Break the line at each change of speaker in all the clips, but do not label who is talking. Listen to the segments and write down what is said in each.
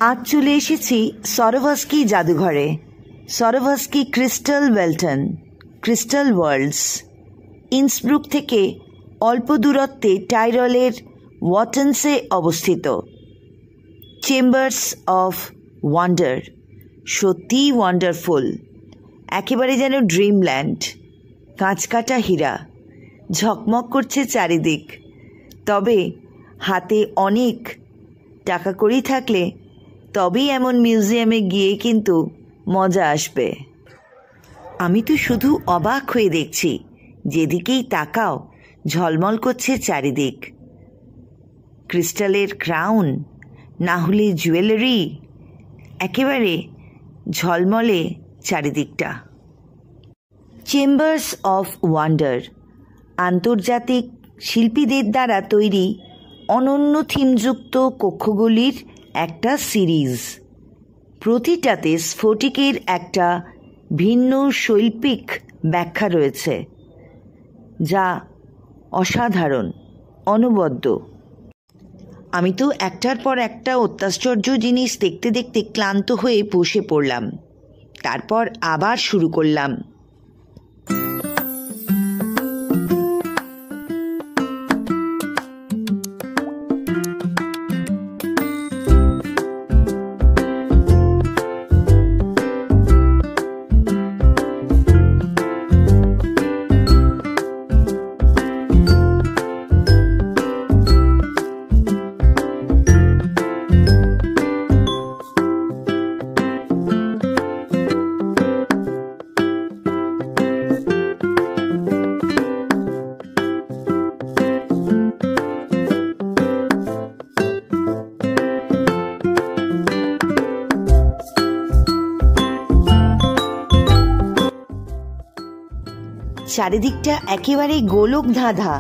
আজ চলে এসেছি সরোভস্কি জাদুঘরে। সরোভস্কি crystal Walton, crystal world's. Innsbruck থেকে অল্প দূরত্বে টাইরলের ওয়াটনসে অবস্থিত। চেম্বার্স অফ ওয়ান্ডার, সত্যিই ওয়ান্ডারফুল, একেবারে যেন ড্রিমল্যান্ড। কাঁচকাটা হীরা, ঝকমক করছে চারিদিক। তবে হাতে অনেক টাকা কড়ি থাকলে তবেই এমন মিউজিয়ামে গিয়ে কিন্তু মজা আসবে। আমি তো শুধু অবাক হয়ে দেখছি, যেদিকেই তাকাও ঝলমল করছে চারিদিক। ক্রিস্টালের ক্রাউন, না হলে জুয়েলারি, একেবারে ঝলমলে চারিদিকটা। চেম্বার্স অফ ওয়ান্ডার আন্তর্জাতিক শিল্পীদের দ্বারা তৈরি অনন্য থিমযুক্ত কক্ষগুলির একটা সিরিজ। প্রতিটাতে স্ফটিকের একটা ভিন্ন শৈল্পিক ব্যাখ্যা রয়েছে, যা অসাধারণ, অনবদ্য। আমি তো একটার পর একটা অত্যাশ্চর্য জিনিস দেখতে দেখতে ক্লান্ত হয়ে বসে পড়লাম। তারপর আবার শুরু করলাম। চারিদিকটা একেবারে গোলক ধাঁধা।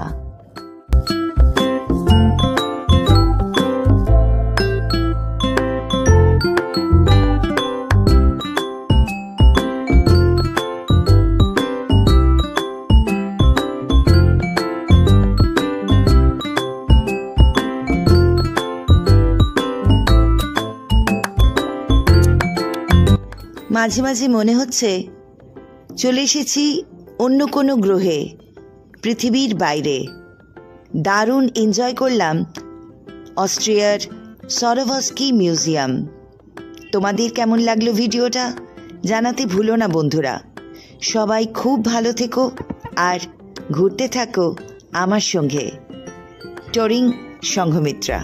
মাঝে মাঝে মনে হচ্ছে চলে এসেছি অন্য কোনো গ্রহে, পৃথিবীর বাইরে। দারুণ এনজয় করলাম অস্ট্রিয়ার সরোভস্কি মিউজিয়াম। তোমাদের কেমন লাগলো ভিডিওটা জানাতে ভুলো না বন্ধুরা। সবাই খুব ভালো থেকো আর ঘুরতে থাকো আমার সঙ্গে। টরিং সংঘমিত্রা।